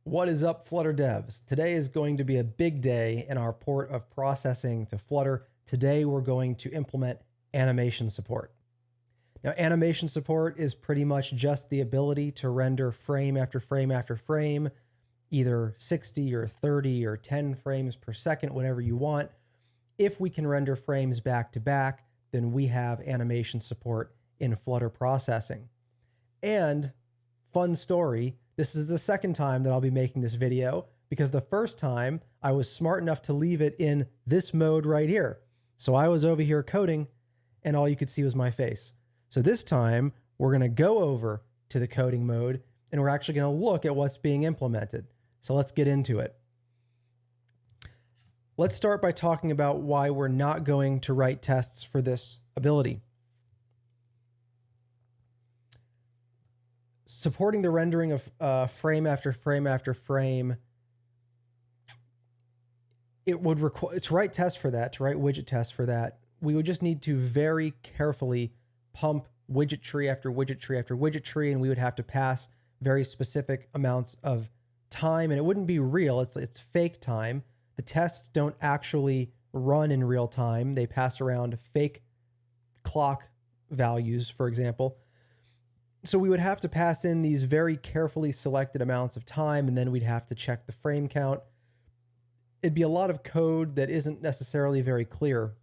What is up, Flutter devs? Today is going to be a big day in our port of processing to Flutter. Today we're going to implement animation support. Now, animation support is pretty much just the ability to render frame after frame after frame, either 60 or 30 or 10 frames per second, whatever you want. If we can render frames back to back, then we have animation support in Flutter processing. And fun story, this is the second time that I'll be making this video because the first time I was smart enough to leave it in this mode right here. So I was over here coding and all you could see was my face. So this time we're going to go over to the coding mode and we're actually going to look at what's being implemented. So let's get into it. Let's start by talking about why we're not going to write tests for this ability. Supporting the rendering of frame after frame after frame, it would require, to write tests for that, to write widget tests for that, we would just need to very carefully pump widget tree after widget tree after widget tree, and we would have to pass very specific amounts of time, and it wouldn't be real, it's fake time. The tests don't actually run in real time. They pass around fake clock values, for example. So we would have to pass in these very carefully selected amounts of time, and then we'd have to check the frame count. It'd be a lot of code that isn't necessarily very clear.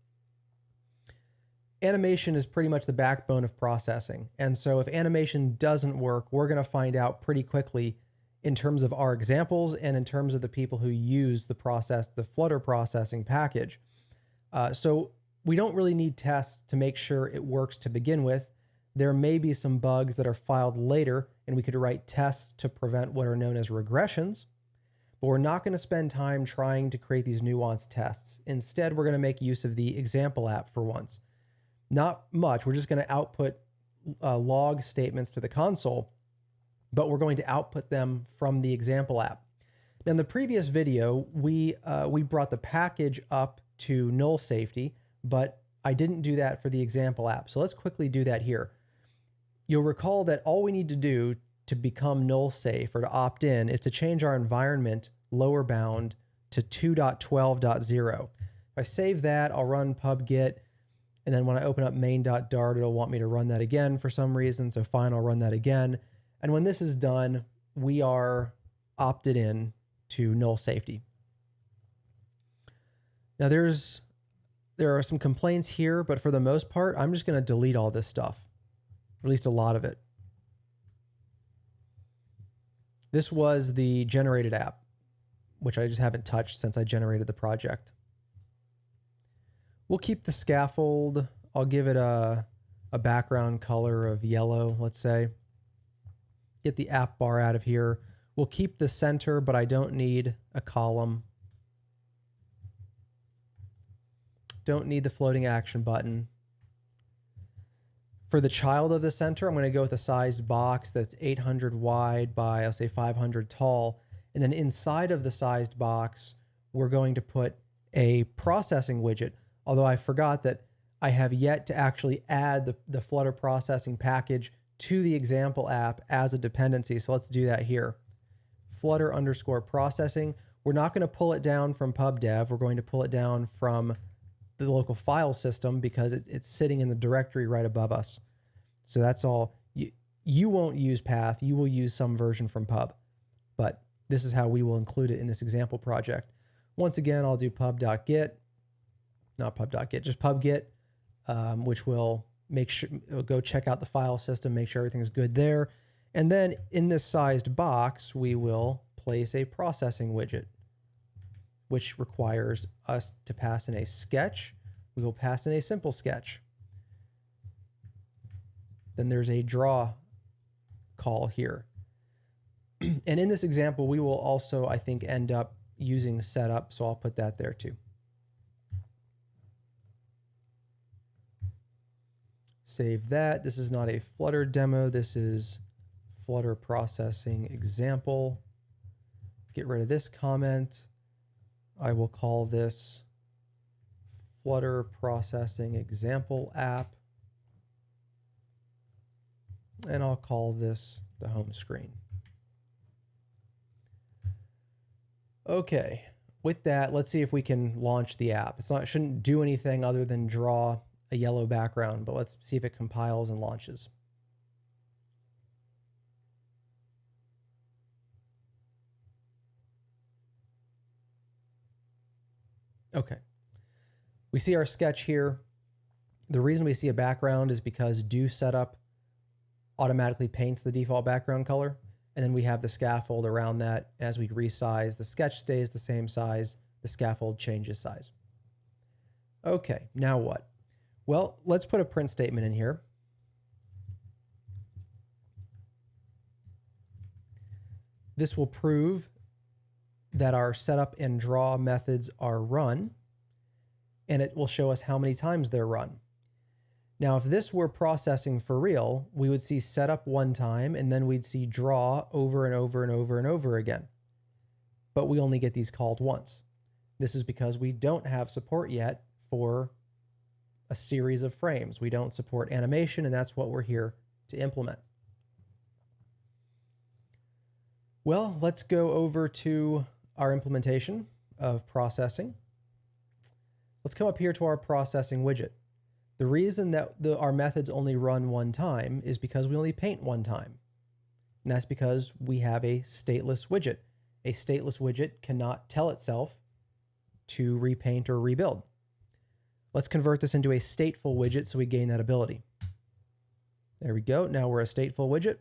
Animation is pretty much the backbone of processing. And so if animation doesn't work, we're going to find out pretty quickly in terms of our examples and in terms of the people who use the Flutter processing package. So we don't really need tests to make sure it works to begin with. There may be some bugs that are filed later, and we could write tests to prevent what are known as regressions, but we're not going to spend time trying to create these nuanced tests. Instead, we're going to make use of the example app for once. Not much. We're just going to output log statements to the console, but we're going to output them from the example app. Now, in the previous video, we brought the package up to null safety, but I didn't do that for the example app. So let's quickly do that here. You'll recall that all we need to do to become null safe or to opt in is to change our environment lower bound to 2.12.0. If I save that, I'll run pub-get, and then when I open up main.dart, it'll want me to run that again for some reason. So fine, I'll run that again. And when this is done, we are opted in to null safety. Now there are some complaints here, but for the most part, I'm just going to delete all this stuff. At least a lot of it. This was the generated app, which I just haven't touched since I generated the project. We'll keep the scaffold. I'll give it a background color of yellow, let's say. Get the app bar out of here. We'll keep the center, but I don't need a column. Don't need the floating action button. For the child of the center, I'm going to go with a sized box that's 800 wide by, I'll say 500 tall. And then inside of the sized box, we're going to put a processing widget. Although I forgot that I have yet to actually add the Flutter processing package to the example app as a dependency. So let's do that here. Flutter underscore processing. We're not going to pull it down from pubdev. We're going to pull it down from the local file system because it's sitting in the directory right above us. So that's all. You won't use path. You will use some version from pub, but this is how we will include it in this example project. Once again, I'll do pub.get, not pub.get, just pub.get, which will make sure, it'll go check out the file system, make sure everything's good there. And then in this sized box, we will place a processing widget, which requires us to pass in a sketch. We will pass in a simple sketch. Then there's a draw call here. And in this example, we will also, I think, end up using setup, so I'll put that there too. Save that. This is not a Flutter demo. This is Flutter processing example. Get rid of this comment. I will call this Flutter processing example app. And I'll call this the home screen. Okay, with that, let's see if we can launch the app. It shouldn't do anything other than draw a yellow background, but let's see if it compiles and launches. Okay, we see our sketch here. The reason we see a background is because do setup automatically paints the default background color. And then we have the scaffold around that. As we resize, the sketch stays the same size, the scaffold changes size. Okay, now what? Well, let's put a print statement in here. This will prove that our setup and draw methods are run, and it will show us how many times they're run. Now, if this were processing for real, we would see setup one time, and then we'd see draw over and over and over and over again. But we only get these called once. This is because we don't have support yet for a series of frames. We don't support animation, and that's what we're here to implement. Well, let's go over to our implementation of processing. Let's come up here to our processing widget. The reason that our methods only run one time is because we only paint one time. And that's because we have a stateless widget. A stateless widget cannot tell itself to repaint or rebuild. Let's convert this into a stateful widget so we gain that ability. There we go. Now we're a stateful widget.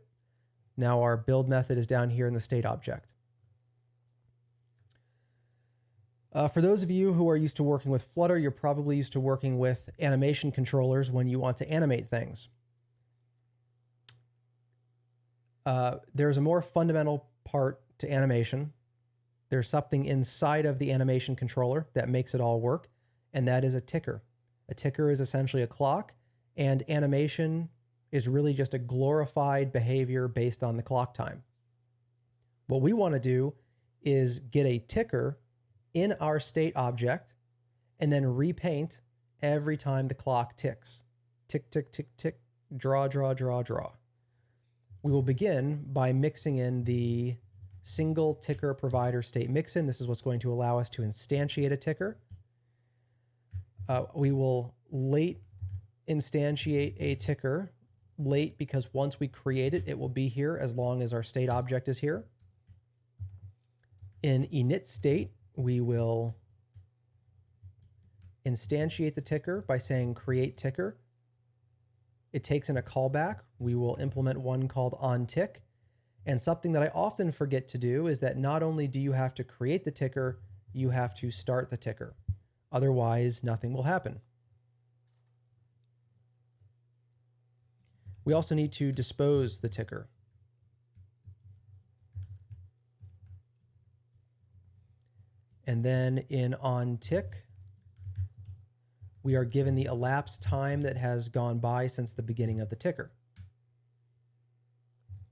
Now our build method is down here in the state object. For those of you who are used to working with Flutter, you're probably used to working with animation controllers when you want to animate things. There's a more fundamental part to animation. There's something inside of the animation controller that makes it all work, and that is a ticker. A ticker is essentially a clock, and animation is really just a glorified behavior based on the clock time. What we want to do is get a ticker in our state object and then repaint every time the clock ticks. Tick, tick, tick, tick, draw, draw, draw, draw. We will begin by mixing in the single ticker provider state mixin. This is what's going to allow us to instantiate a ticker. We will late instantiate a ticker. Late because once we create it, it will be here as long as our state object is here. In init state, we will instantiate the ticker by saying create ticker. It takes in a callback. We will implement one called onTick. And something that I often forget to do is that not only do you have to create the ticker, you have to start the ticker. Otherwise, nothing will happen. We also need to dispose the ticker. And then in onTick, we are given the elapsed time that has gone by since the beginning of the ticker.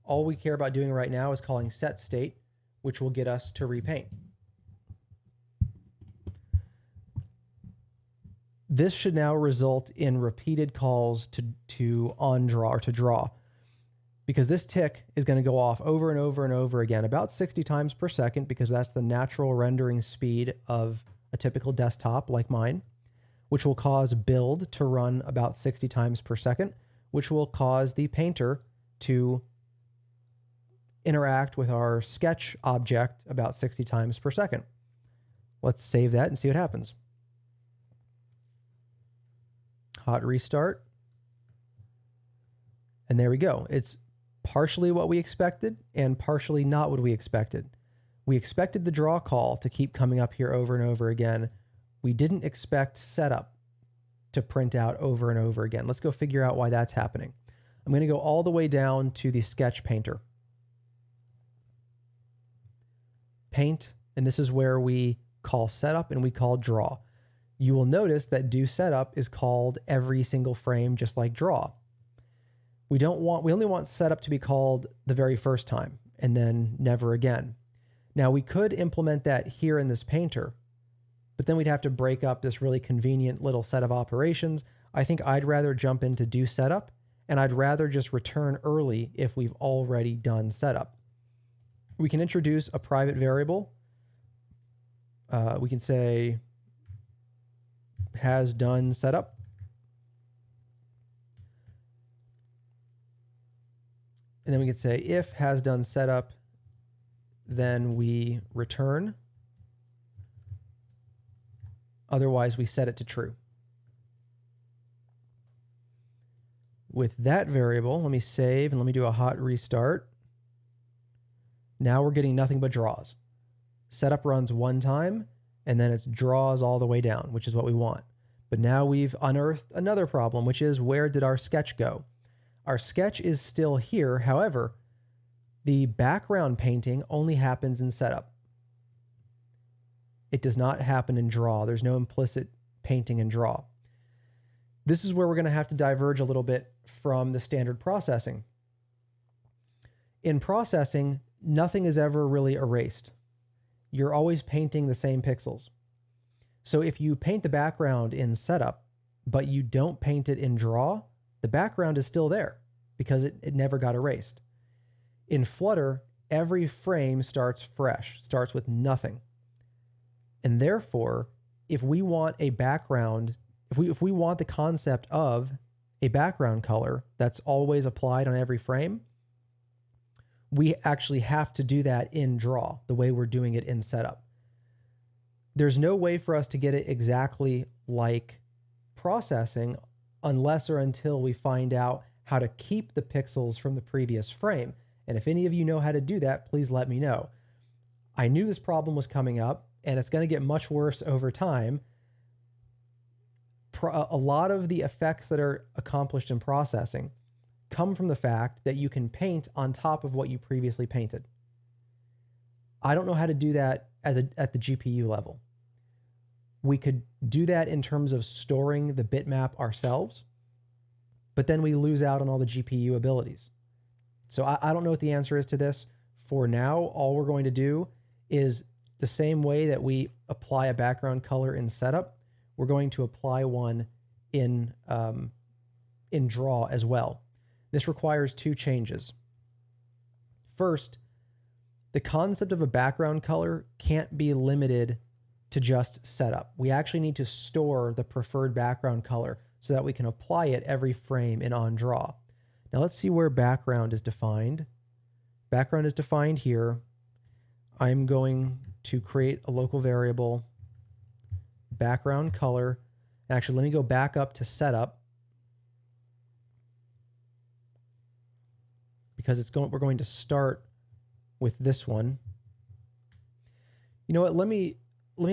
All we care about doing right now is calling setState, which will get us to repaint. This should now result in repeated calls to onDraw or to draw, because this tick is going to go off over and over and over again, about 60 times per second, because that's the natural rendering speed of a typical desktop like mine, which will cause build to run about 60 times per second, which will cause the painter to interact with our sketch object about 60 times per second. Let's save that and see what happens. Hot restart. And there we go. It's partially what we expected and partially not what we expected. We expected the draw call to keep coming up here over and over again. We didn't expect setup to print out over and over again. Let's go figure out why that's happening. I'm going to go all the way down to the sketch painter. Paint, and this is where we call setup and we call draw. You will notice that do setup is called every single frame, just like draw. We only want setup to be called the very first time and then never again. Now we could implement that here in this painter, but then we'd have to break up this really convenient little set of operations. I think I'd rather jump into do setup, and I'd rather just return early if we've already done setup. We can introduce a private variable We can say has done setup. And then we can say if has done setup, then we return. Otherwise, we set it to true. With that variable, let me save and let me do a hot restart. Now we're getting nothing but draws. Setup runs one time, and then it's draws all the way down, which is what we want. But now we've unearthed another problem, which is where did our sketch go? Our sketch is still here. However, the background painting only happens in setup. It does not happen in draw. There's no implicit painting in draw. This is where we're going to have to diverge a little bit from the standard processing. In processing, nothing is ever really erased. You're always painting the same pixels. So if you paint the background in setup, but you don't paint it in draw, the background is still there because it never got erased. In Flutter, every frame starts fresh, starts with nothing. And therefore, if we want a background, if we want the concept of a background color that's always applied on every frame, we actually have to do that in draw, the way we're doing it in setup. There's no way for us to get it exactly like processing unless or until we find out how to keep the pixels from the previous frame. And if any of you know how to do that, please let me know. I knew this problem was coming up, and it's going to get much worse over time. A lot of the effects that are accomplished in processing come from the fact that you can paint on top of what you previously painted. I don't know how to do that at the GPU level. We could do that in terms of storing the bitmap ourselves, but then we lose out on all the GPU abilities. So I don't know what the answer is to this. For now, all we're going to do is the same way that we apply a background color in setup, we're going to apply one in draw as well. This requires two changes. First, the concept of a background color can't be limited to just setup. We actually need to store the preferred background color so that we can apply it every frame in onDraw. Now let's see where background is defined. Background is defined here. I'm going to create a local variable, background color. Actually, let me go back up to setup because we're going to start with this one. You know what? Let me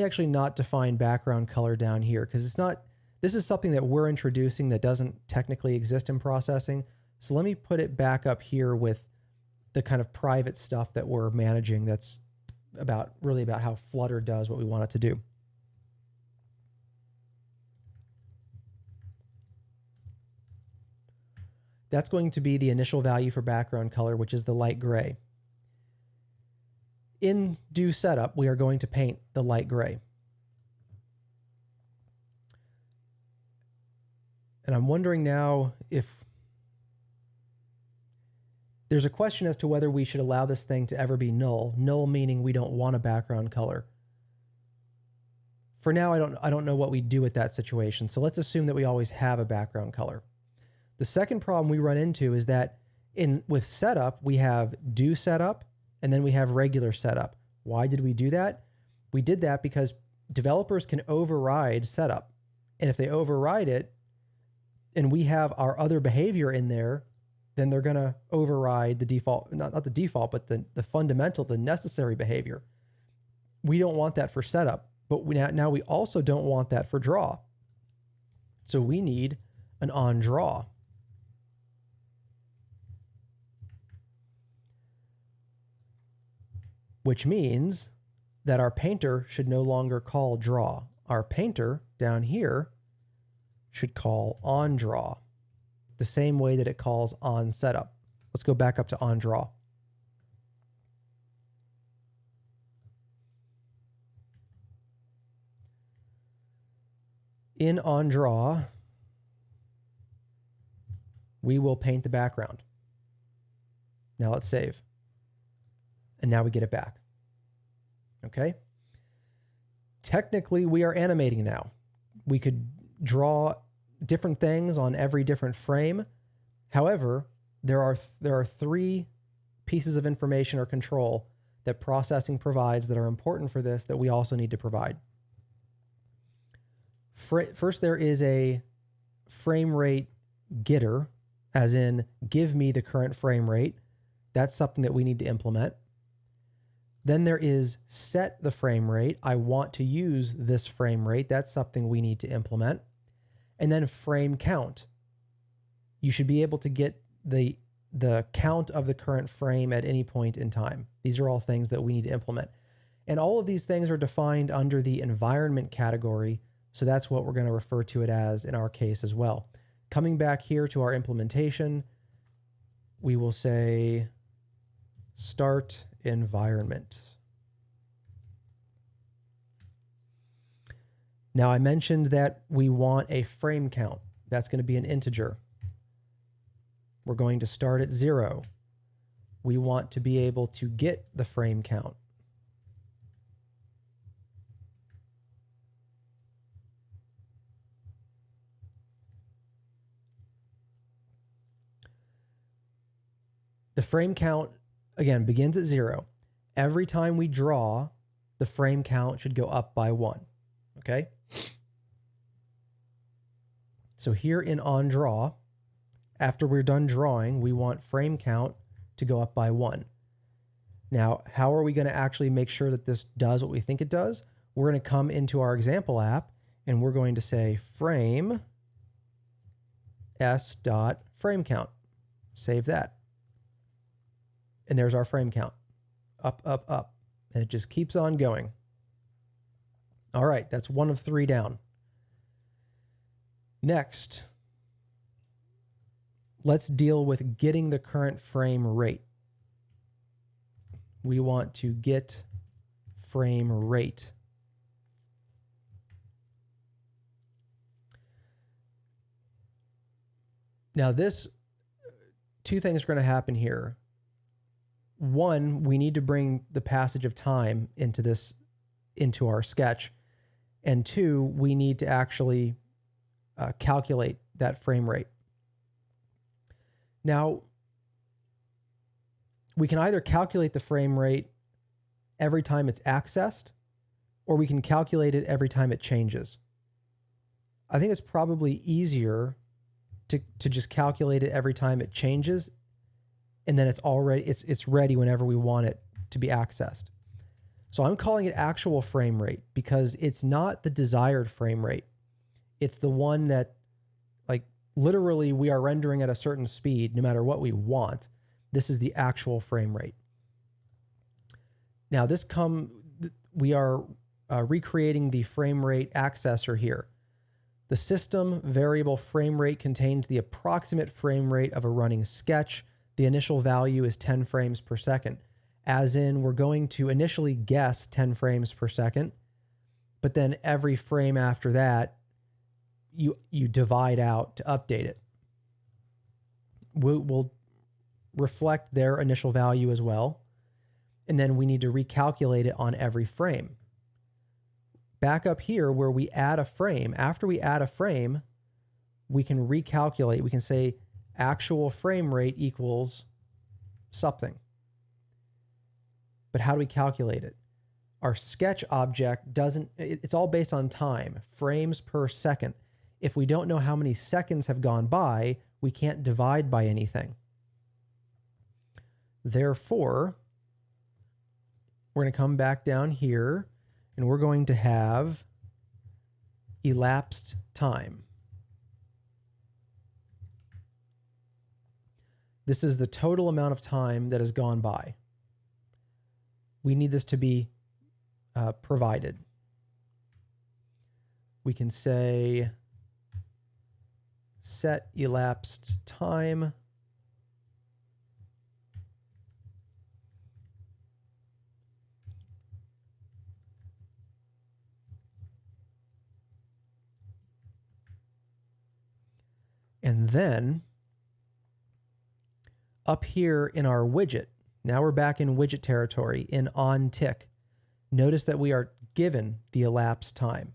actually not define background color down here because this is something that we're introducing that doesn't technically exist in processing. So let me put it back up here with the kind of private stuff that we're managing that's really about how Flutter does what we want it to do. That's going to be the initial value for background color, which is the light gray. In do setup, we are going to paint the light gray. And I'm wondering now if there's a question as to whether we should allow this thing to ever be null. Null meaning we don't want a background color. For now, I don't know what we do with that situation. So let's assume that we always have a background color. The second problem we run into is that with setup, we have do setup and then we have regular setup. Why did we do that? We did that because developers can override setup. And if they override it and we have our other behavior in there, then they're going to override the default, not the default, but the fundamental, the necessary behavior. We don't want that for setup, but now we also don't want that for draw. So we need an onDraw. Which means that our painter should no longer call draw. Our painter down here should call onDraw, the same way that it calls onSetup. Let's go back up to onDraw. In onDraw, we will paint the background. Now let's save. And now we get it back. Okay? technically we are animating now. We could draw different things on every different frame. However, there are three pieces of information or control that processing provides that are important for this that we also need to provide. First, there is a frame rate getter, as in give me the current frame rate. That's something that we need to implement. Then there is set the frame rate. I want to use this frame rate. That's something we need to implement. And then frame count. You should be able to get the count of the current frame at any point in time. These are all things that we need to implement. And all of these things are defined under the environment category. So that's what we're going to refer to it as in our case as well. Coming back here to our implementation, we will say start environment. Now I mentioned that we want a frame count. That's going to be an integer. We're going to start at 0. We want to be able to get the frame count. The frame count, again, begins at 0. Every time we draw, the frame count should go up by 1. Okay? So here in onDraw, after we're done drawing, we want frame count to go up by 1. Now, how are we going to actually make sure that this does what we think it does? We're going to come into our example app and we're going to say frame s.frame count. Save that. And there's our frame count. Up, up, up. And it just keeps on going. All right, that's 1 of 3 down. Next, let's deal with getting the current frame rate. We want to get frame rate. Now this, 2 things are going to happen here. One, we need to bring the passage of time into our sketch. And 2, we need to actually calculate that frame rate. Now, we can either calculate the frame rate every time it's accessed, or we can calculate it every time it changes. I think it's probably easier to just calculate it every time it changes, and then it's ready whenever we want it to be accessed. So I'm calling it actual frame rate because it's not the desired frame rate. It's the one that, like, literally we are rendering at a certain speed no matter what we want. This is the actual frame rate. Now we are recreating the frame rate accessor here. The system variable frame rate contains the approximate frame rate of a running sketch. The initial value is 10 frames per second. As in, we're going to initially guess 10 frames per second, but then every frame after that, you divide out to update it. We'll reflect their initial value as well, and then we need to recalculate it on every frame. Back up here where we add a frame, after we add a frame, we can recalculate. We can say actual frame rate equals something. But how do we calculate it? Our sketch object it's all based on time, frames per second. If we don't know how many seconds have gone by, we can't divide by anything. Therefore, we're going to come back down here and we're going to have elapsed time. This is the total amount of time that has gone by. We need this to be provided. We can say set elapsed time . And then up here in our widget, now we're back in widget territory in onTick. Notice that we are given the elapsed time.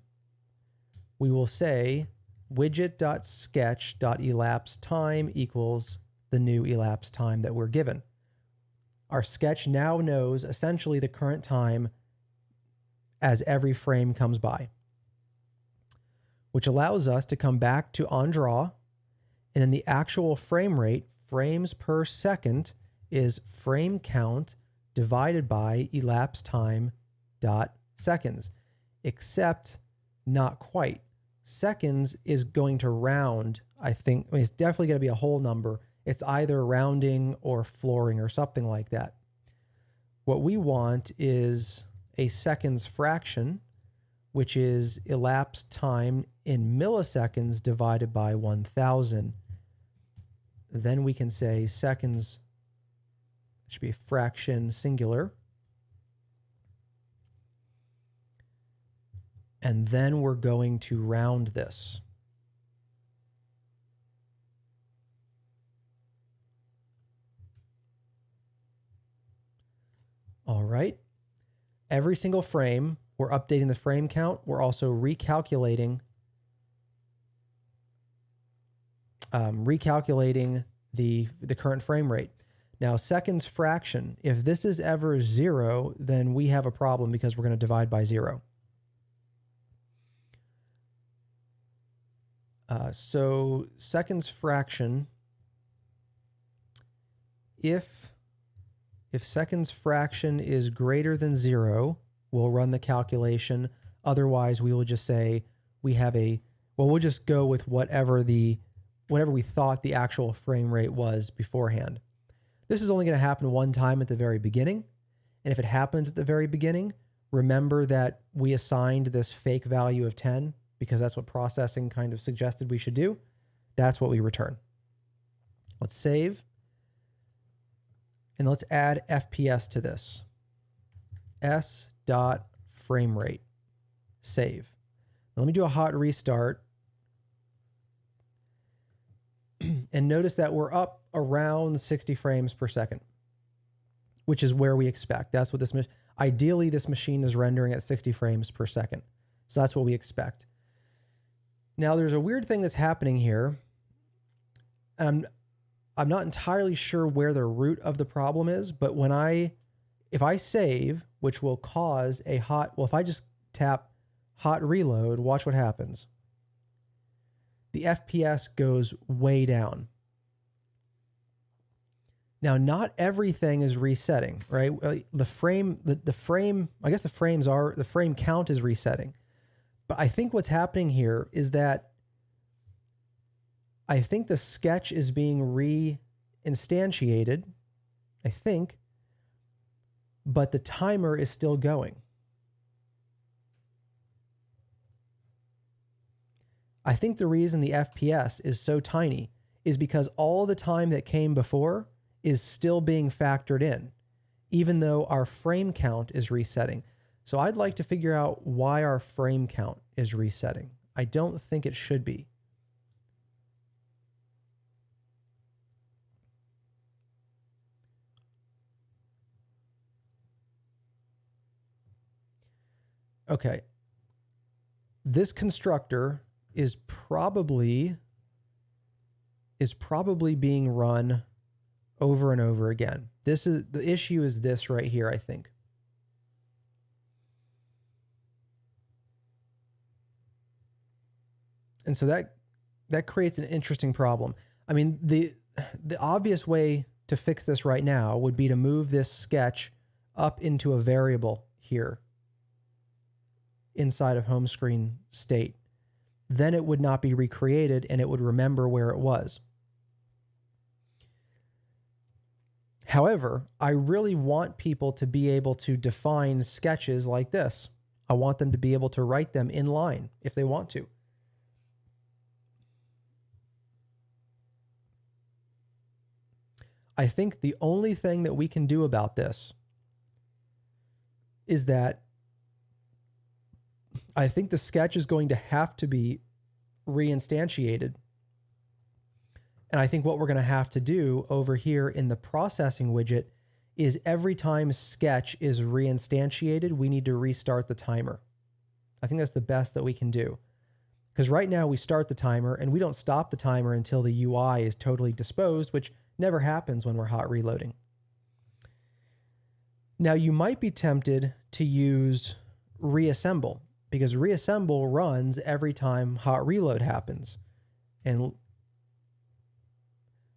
We will say widget.sketch.elapsed time equals the new elapsed time that we're given. Our sketch now knows essentially the current time as every frame comes by, which allows us to come back to onDraw, and then the actual frame rate, frames per second, is frame count divided by elapsed time dot seconds, except not quite. Seconds is going to round, I think. I mean, it's definitely going to be a whole number. It's either rounding or flooring or something like that. What we want is a seconds fraction, which is elapsed time in milliseconds divided by 1,000. Then we can say seconds should be fraction singular. And then we're going to round this. All right. Every single frame, we're updating the frame count. We're also recalculating the current frame rate. Now, seconds fraction, if this is ever 0, then we have a problem because we're going to divide by 0. So seconds fraction, if seconds fraction is greater than 0, we'll run the calculation. Otherwise, we will just say we'll just go with whatever we thought the actual frame rate was beforehand. This is only going to happen one time at the very beginning. And if it happens at the very beginning, remember that we assigned this fake value of 10 because that's what processing kind of suggested we should do. That's what we return. Let's save. And let's add FPS to this. s.framerate. Save. Now let me do a hot restart. And notice that we're up around 60 frames per second, which is where we expect. That's what ideally this machine is rendering at 60 frames per second. So that's what we expect. Now there's a weird thing that's happening here. And I'm not entirely sure where the root of the problem is, but if I save, which will cause if I just tap hot reload, watch what happens. The FPS goes way down. Now, not everything is resetting, right? The frame count is resetting. But I think what's happening here is that I think the sketch is being reinstantiated, I think, but the timer is still going. I think the reason the FPS is so tiny is because all the time that came before is still being factored in, even though our frame count is resetting. So I'd like to figure out why our frame count is resetting. I don't think it should be. Okay. This constructor is probably being run over and over again. The issue is this right here, I think. And so that creates an interesting problem. I mean, the obvious way to fix this right now would be to move this sketch up into a variable here inside of home screen state. Then it would not be recreated and it would remember where it was. However, I really want people to be able to define sketches like this. I want them to be able to write them in line if they want to. I think the only thing that we can do about this is that I think the sketch is going to have to be reinstantiated. And I think what we're going to have to do over here in the processing widget is every time sketch is reinstantiated, we need to restart the timer. I think that's the best that we can do. Because right now we start the timer and we don't stop the timer until the UI is totally disposed, which never happens when we're hot reloading. Now you might be tempted to use reassemble, because reassemble runs every time hot reload happens. And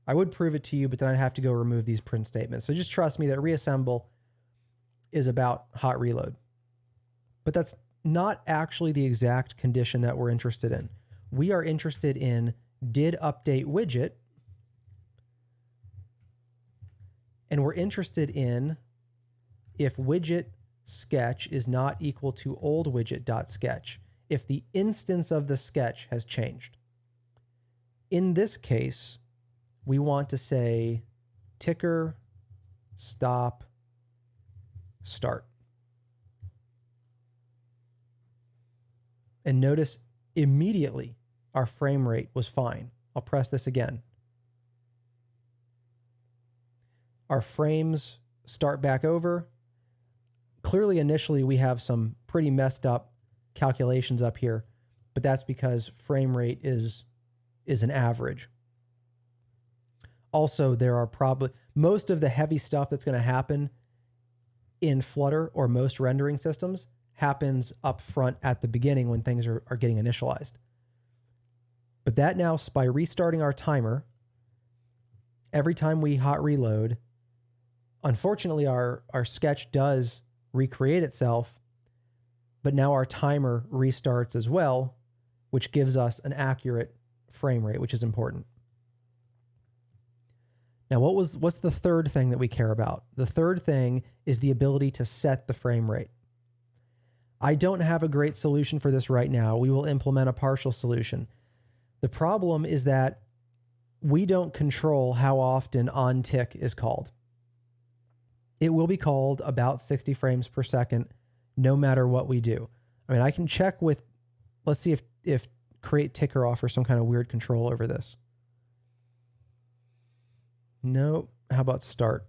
I would prove it to you, but then I'd have to go remove these print statements. So just trust me that reassemble is about hot reload. But that's not actually the exact condition that we're interested in. We are interested in did update widget, and we're interested in if widget sketch is not equal to old widget.sketch, if the instance of the sketch has changed. In this case, we want to say ticker stop start. And notice immediately our frame rate was fine. I'll press this again. Our frames start back over. Clearly, initially, we have some pretty messed up calculations up here, but that's because frame rate is an average. Also, there are probably most of the heavy stuff that's going to happen in Flutter or most rendering systems happens up front at the beginning when things are getting initialized. But that now, by restarting our timer, every time we hot reload, unfortunately, our sketch does recreate itself, but now our timer restarts as well, which gives us an accurate frame rate, which is important. Now, what's the third thing that we care about? The third thing is the ability to set the frame rate. I don't have a great solution for this right now. We will implement a partial solution. The problem is that we don't control how often on tick is called. It will be called about 60 frames per second, no matter what we do. I mean, I can check with, let's see if create ticker offers some kind of weird control over this. Nope. How about start?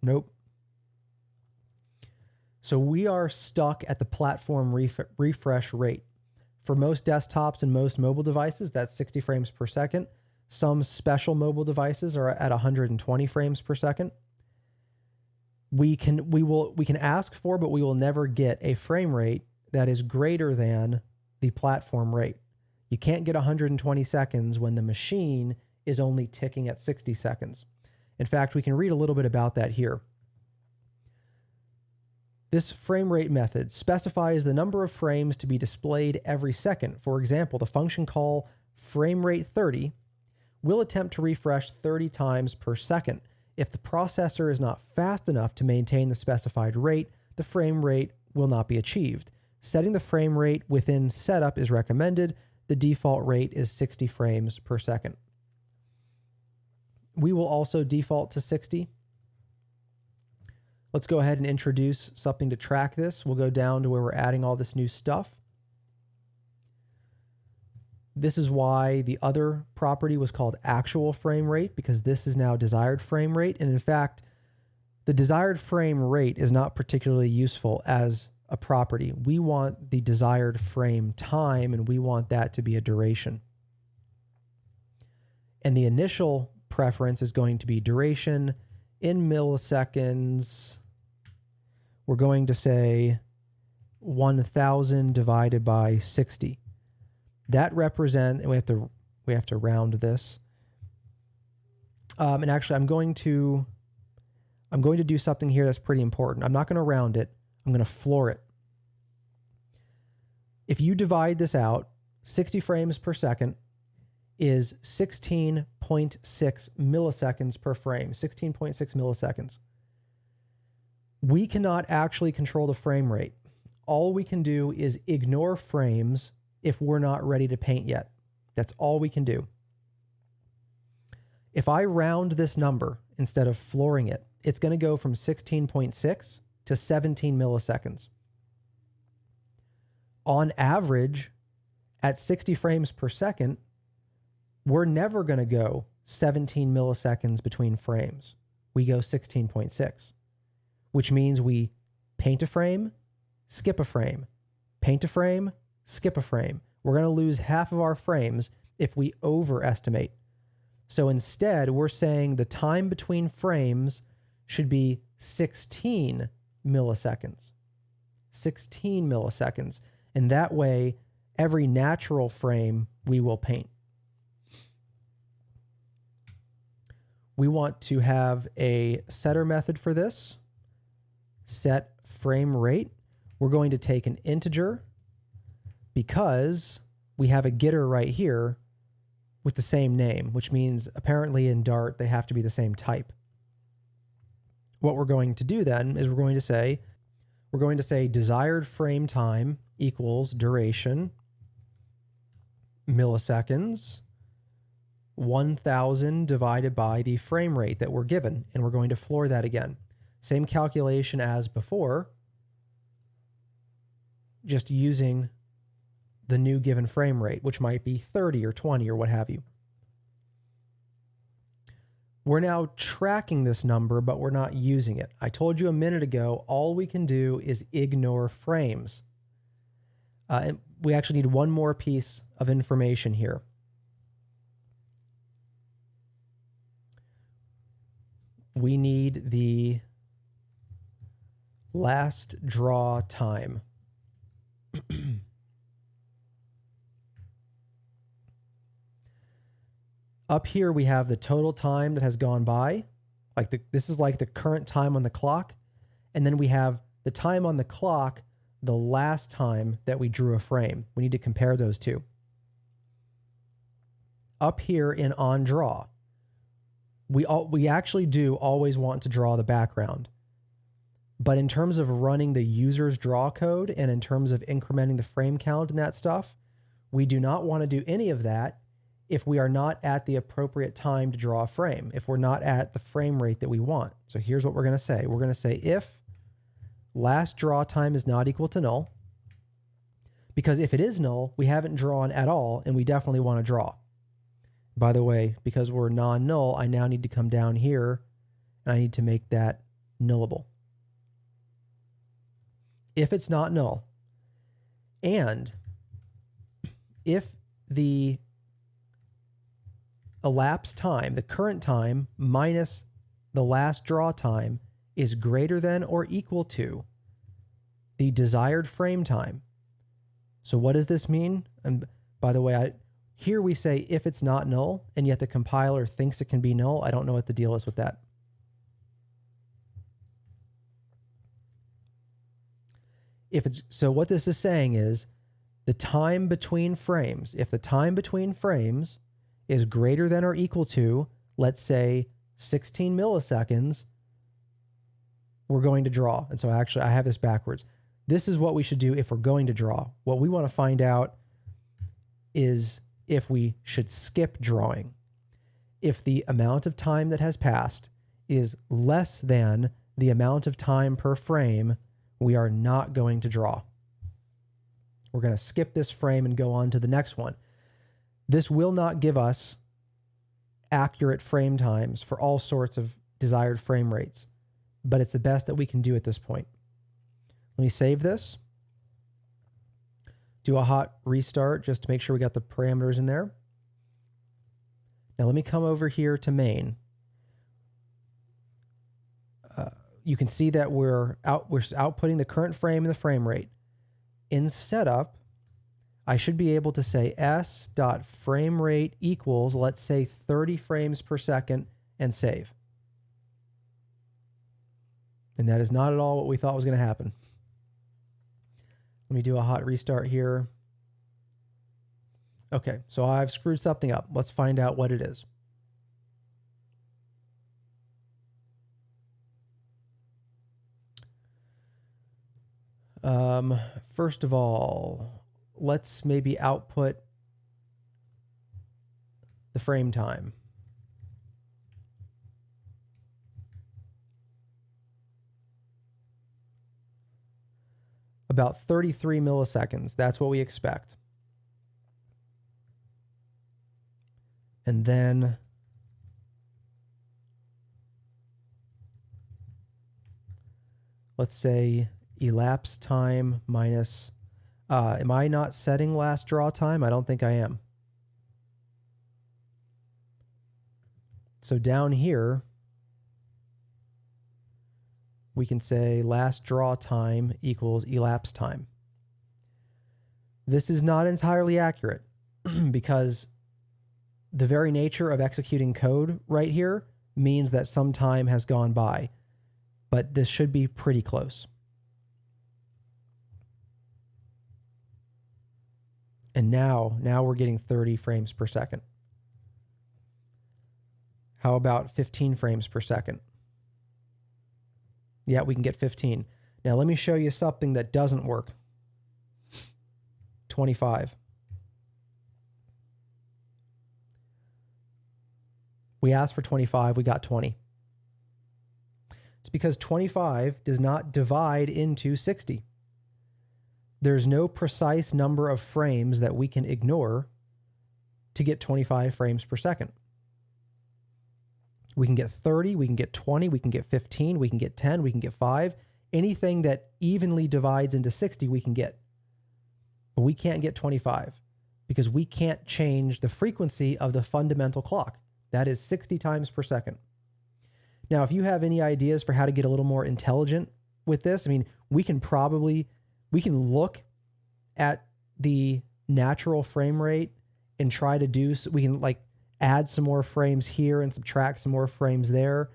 Nope. So we are stuck at the platform refresh rate. For most desktops and most mobile devices, that's 60 frames per second. Some special mobile devices are at 120 frames per second. We can ask for, but we will never get a frame rate that is greater than the platform rate. You can't get 120 seconds when the machine is only ticking at 60 seconds. In fact, we can read a little bit about that here. This frame rate method specifies the number of frames to be displayed every second. For example, the function call framerate30 will attempt to refresh 30 times per second. If the processor is not fast enough to maintain the specified rate, the frame rate will not be achieved. Setting the frame rate within setup is recommended. The default rate is 60 frames per second. We will also default to 60. Let's go ahead and introduce something to track this. We'll go down to where we're adding all this new stuff. This is why the other property was called actual frame rate, because this is now desired frame rate. And in fact, the desired frame rate is not particularly useful as a property. We want the desired frame time, and we want that to be a duration. And the initial preference is going to be duration in milliseconds. We're going to say 1,000 divided by 60. That represents, and we have to round this. And actually, I'm going to do something here that's pretty important. I'm not going to round it. I'm going to floor it. If you divide this out, 60 frames per second is 16.6 milliseconds per frame. 16.6 milliseconds. We cannot actually control the frame rate. All we can do is ignore frames if we're not ready to paint yet. That's all we can do. If I round this number instead of flooring it, it's going to go from 16.6 to 17 milliseconds. On average, at 60 frames per second, we're never going to go 17 milliseconds between frames. We go 16.6, which means we paint a frame, skip a frame, paint a frame, skip a frame. We're going to lose half of our frames if we overestimate. So instead, we're saying the time between frames should be 16 milliseconds. 16 milliseconds. And that way, every natural frame we will paint. We want to have a setter method for this. Set frame rate. We're going to take an integer because we have a getter right here with the same name, which means apparently in Dart they have to be the same type. What we're going to do then is we're going to say desired frame time equals duration milliseconds 1000 divided by the frame rate that we're given, and we're going to floor that again. Same calculation as before, just using the new given frame rate, which might be 30 or 20 or what have you. We're now tracking this number, but we're not using it. I told you a minute ago, all we can do is ignore frames. And we actually need one more piece of information here. We need the last draw time. Up here we have the total time that has gone by. This is like the current time on the clock. And then we have the time on the clock, the last time that we drew a frame. We need to compare those two. Up here in onDraw, we actually do always want to draw the background. But in terms of running the user's draw code and in terms of incrementing the frame count and that stuff, we do not want to do any of that if we are not at the appropriate time to draw a frame, if we're not at the frame rate that we want. So here's what we're going to say. We're going to say if last draw time is not equal to null, because if it is null, we haven't drawn at all, and we definitely want to draw. By the way, because we're non-null, I now need to come down here, and I need to make that nullable. If it's not null, and if the elapsed time, the current time minus the last draw time, is greater than or equal to the desired frame time. So what does this mean? And by the way, here we say if it's not null, and yet the compiler thinks it can be null. I don't know what the deal is with that. So what this is saying is the time between frames, if the time between frames is greater than or equal to, let's say 16 milliseconds, we're going to draw. And so actually I have this backwards. This is what we should do if we're going to draw. What we want to find out is if we should skip drawing. If the amount of time that has passed is less than the amount of time per frame, we are not going to draw. We're going to skip this frame and go on to the next one. This will not give us accurate frame times for all sorts of desired frame rates, but it's the best that we can do at this point. Let me save this. Do a hot restart just to make sure we got the parameters in there. Now let me come over here to main. You can see that we're outputting the current frame and the frame rate. In setup, I should be able to say s.framerate equals, let's say 30 frames per second, and save. And that is not at all what we thought was going to happen. Let me do a hot restart here. Okay, so I've screwed something up. Let's find out what it is. First of all, let's maybe output the frame time. About 33 milliseconds. That's what we expect. And then let's say elapsed time minus, Am I not setting last draw time? I don't think I am. So down here, we can say last draw time equals elapsed time. This is not entirely accurate because the very nature of executing code right here means that some time has gone by, but this should be pretty close. And now we're getting 30 frames per second. How about 15 frames per second? Yeah, we can get 15. Now let me show you something that doesn't work. 25. We asked for 25, we got 20. It's because 25 does not divide into 60. There's no precise number of frames that we can ignore to get 25 frames per second. We can get 30, we can get 20, we can get 15, we can get 10, we can get 5. Anything that evenly divides into 60 we can get. But we can't get 25 because we can't change the frequency of the fundamental clock. That is 60 times per second. Now, if you have any ideas for how to get a little more intelligent with this, I mean, we can look at the natural frame rate and try to do, we can like add some more frames here and subtract some more frames there.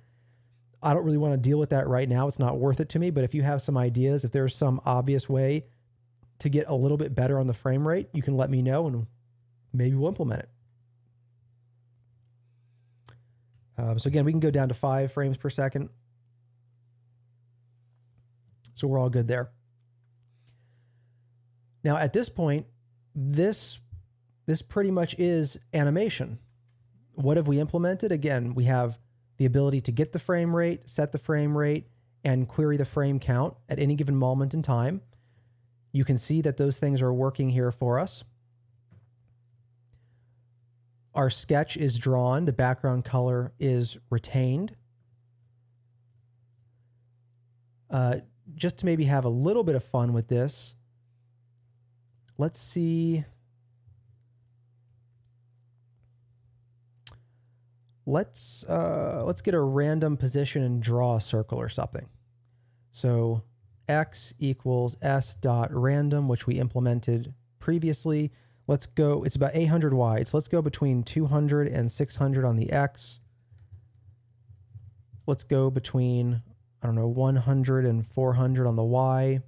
I don't really want to deal with that right now. It's not worth it to me. But if you have some ideas, if there's some obvious way to get a little bit better on the frame rate, you can let me know and maybe we'll implement it. So again, we can go down to 5 frames per second. So we're all good there. Now at this point, this pretty much is animation. What have we implemented? Again, we have the ability to get the frame rate, set the frame rate, and query the frame count at any given moment in time. You can see that those things are working here for us. Our sketch is drawn. The background color is retained. Just to maybe have a little bit of fun with this, let's see. Let's get a random position and draw a circle or something. So x equals s dot random, which we implemented previously. Let's go, it's about 800 wide. So let's go between 200 and 600 on the X. Let's go between, I don't know, 100 and 400 on the Y.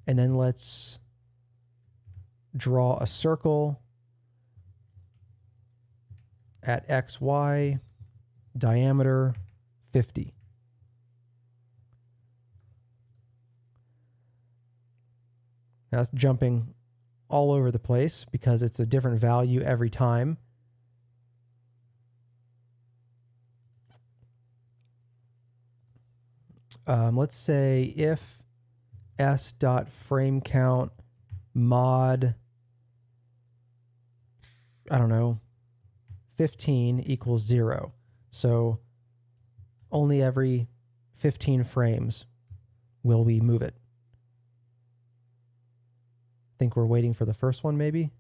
And then let's draw a circle at XY, diameter 50. Now that's jumping all over the place because it's a different value every time. Let's say if s dot frame count mod, I don't know, 15 equals 0. So only every 15 frames will we move it. Think we're waiting for the first one, maybe?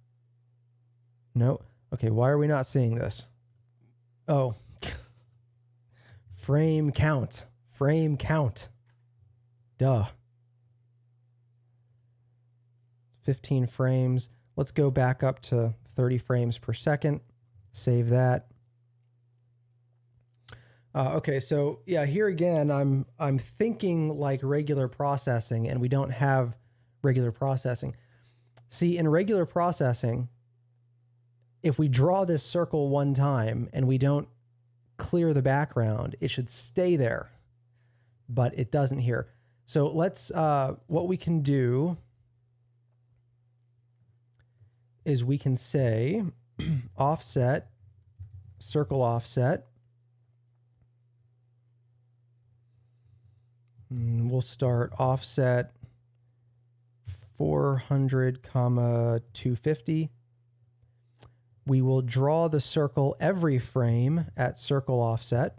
No. Okay, why are we not seeing this? Oh. Frame count. Frame count. Duh. 15 frames. Let's go back up to 30 frames per second. Save that. Okay, so yeah, here again, I'm thinking like regular processing, and we don't have regular processing. See, in regular processing, if we draw this circle one time and we don't clear the background, it should stay there, but it doesn't here. So let's, what we can do is we can say offset, circle offset. And we'll start offset 400, 250. We will draw the circle every frame at circle offset.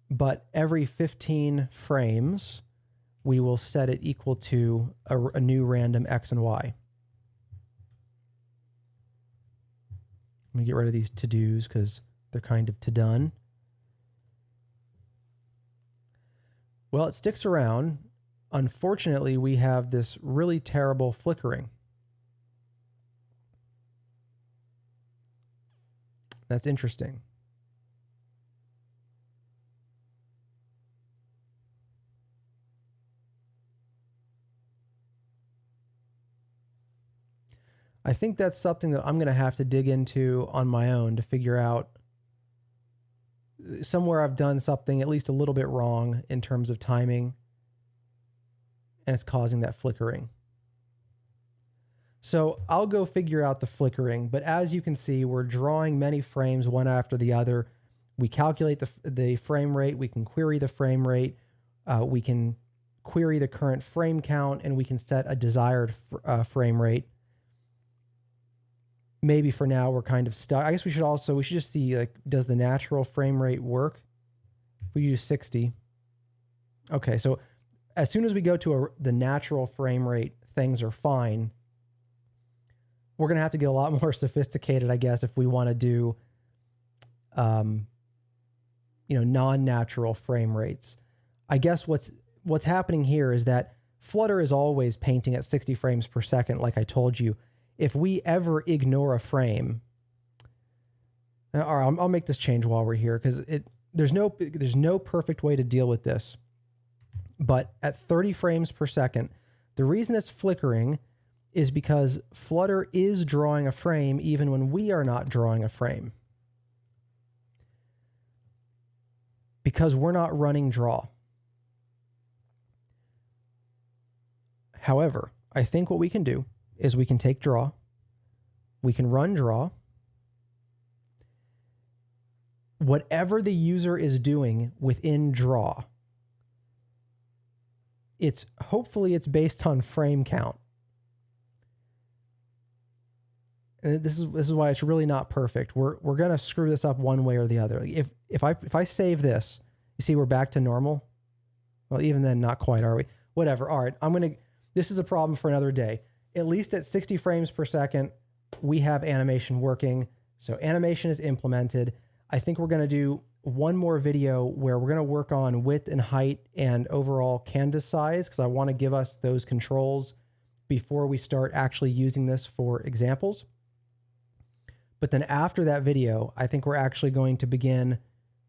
But every 15 frames, we will set it equal to a new random X and Y. Let me get rid of these to-dos because they're kind of to-done. Well, it sticks around. Unfortunately, we have this really terrible flickering. That's interesting. I think that's something that I'm going to have to dig into on my own to figure out. Somewhere I've done something at least a little bit wrong in terms of timing, and it's causing that flickering. So I'll go figure out the flickering, but as you can see, we're drawing many frames one after the other. We calculate the frame rate, we can query the frame rate, we can query the current frame count, and we can set a desired frame rate. Maybe for now we're kind of stuck. I guess we should just see, like, does the natural frame rate work? If we use 60. Okay, so as soon as we go to the natural frame rate, things are fine. We're going to have to get a lot more sophisticated, I guess, if we want to do, non-natural frame rates. I guess what's happening here is that Flutter is always painting at 60 frames per second, like I told you. If we ever ignore a frame, or I'll make this change while we're here because there's no perfect way to deal with this. But at 30 frames per second, the reason it's flickering is because Flutter is drawing a frame even when we are not drawing a frame. Because we're not running draw. However, I think what we can do is we can take draw, we can run draw. Whatever the user is doing within draw, hopefully it's based on frame count. And this is why it's really not perfect. We're gonna screw this up one way or the other. If I save this, you see we're back to normal. Well, even then, not quite, are we? Whatever. All right, this is a problem for another day. At least at 60 frames per second, we have animation working. So animation is implemented. I think we're going to do one more video where we're going to work on width and height and overall canvas size, because I want to give us those controls before we start actually using this for examples. But then after that video, I think we're actually going to begin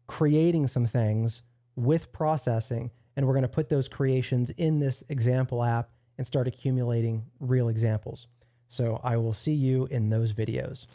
creating some things with processing, and we're going to put those creations in this example app and start accumulating real examples. So I will see you in those videos.